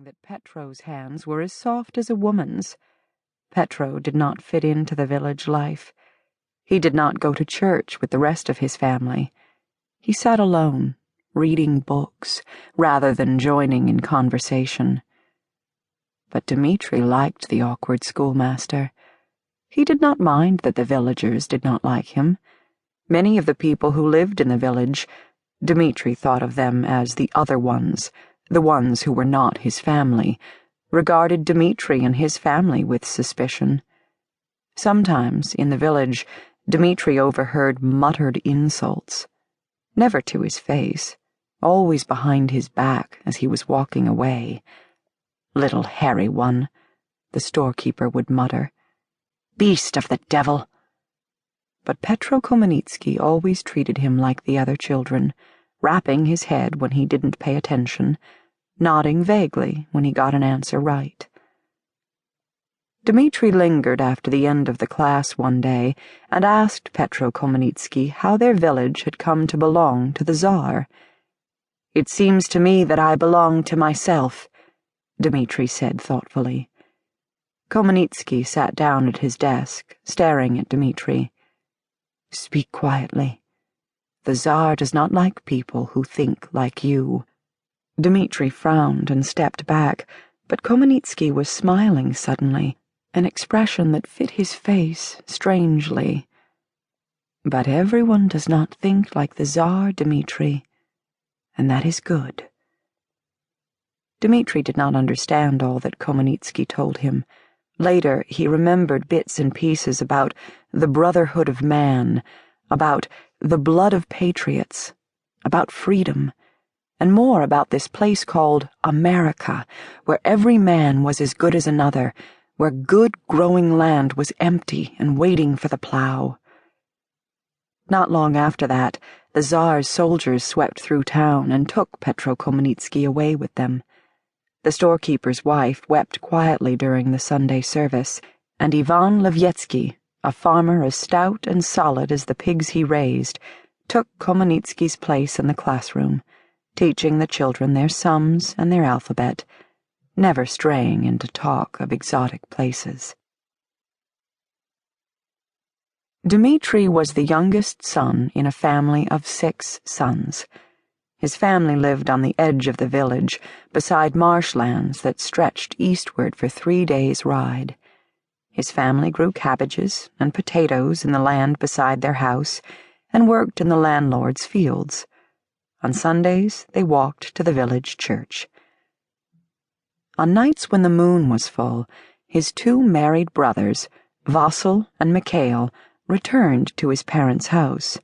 knowing that Petro's hands were as soft as a woman's. Petro did not fit into the village life. He did not go to church with the rest of his family. He sat alone, reading books, rather than joining in conversation. But Dmitri liked the awkward schoolmaster. He did not mind that the villagers did not like him. Many of the people who lived in the village, Dmitri thought of them as the other ones, the ones who were not his family, regarded Dmitri and his family with suspicion. Sometimes, in the village, Dmitri overheard muttered insults. Never to his face, always behind his back as he was walking away. "Little hairy one," the storekeeper would mutter. "Beast of the devil." But Petro Komenitsky always treated him like the other children, rapping his head when he didn't pay attention, nodding vaguely when he got an answer right. Dmitri lingered after the end of the class one day and asked Petro Komenitsky how their village had come to belong to the Tsar. "It seems to me that I belong to myself," Dmitri said thoughtfully. Komenitsky sat down at his desk, staring at Dmitri. "Speak quietly. The Tsar does not like people who think like you." Dmitri frowned and stepped back, but Komenitsky was smiling suddenly, an expression that fit his face strangely. "But everyone does not think like the Tsar, Dmitri, and that is good." Dmitri did not understand all that Komenitsky told him. Later, he remembered bits and pieces about the brotherhood of man, about the blood of patriots, about freedom, and more about this place called America, where every man was as good as another, where good growing land was empty and waiting for the plow. Not long after that, the Tsar's soldiers swept through town and took Petro Komenitsky away with them. The storekeeper's wife wept quietly during the Sunday service, and Ivan Levyetsky, a farmer as stout and solid as the pigs he raised, took Komenitsky's place in the classroom, teaching the children their sums and their alphabet, never straying into talk of exotic places. Dmitri was the youngest son in a family of 6 sons. His family lived on the edge of the village, beside marshlands that stretched eastward for 3 days' ride. His family grew cabbages and potatoes in the land beside their house, and worked in the landlord's fields. On Sundays, they walked to the village church. On nights when the moon was full, his 2 married brothers, Vasil and Mikhail, returned to his parents' house.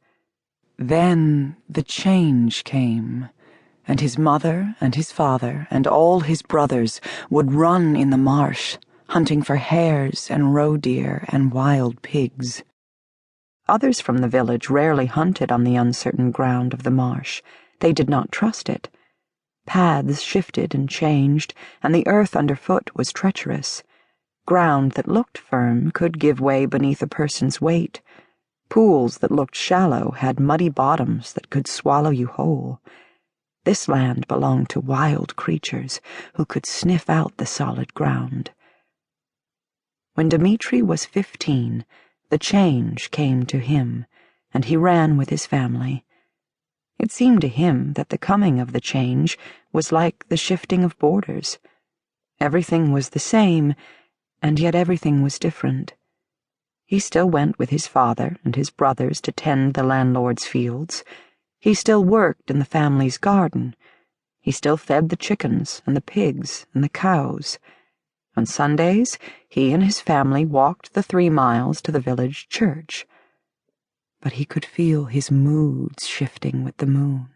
Then the change came, and his mother and his father and all his brothers would run in the marsh, hunting for hares and roe deer and wild pigs. Others from the village rarely hunted on the uncertain ground of the marsh. They did not trust it. Paths shifted and changed, and the earth underfoot was treacherous. Ground that looked firm could give way beneath a person's weight. Pools that looked shallow had muddy bottoms that could swallow you whole. This land belonged to wild creatures who could sniff out the solid ground. When Dmitri was 15, the change came to him, and he ran with his family. It seemed to him that the coming of the change was like the shifting of borders. Everything was the same, and yet everything was different. He still went with his father and his brothers to tend the landlord's fields. He still worked in the family's garden. He still fed the chickens and the pigs and the cows. On Sundays, he and his family walked the 3 miles to the village church. But he could feel his moods shifting with the moon,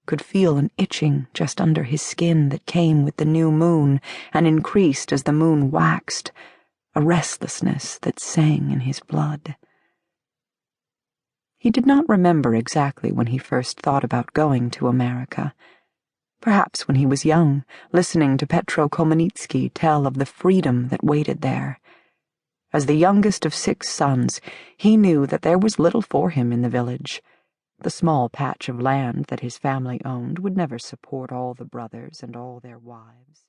could feel an itching just under his skin that came with the new moon and increased as the moon waxed, a restlessness that sang in his blood. He did not remember exactly when he first thought about going to America. Perhaps when he was young, listening to Petro Komenitsky tell of the freedom that waited there. As the youngest of 6 sons, he knew that there was little for him in the village. The small patch of land that his family owned would never support all the brothers and all their wives.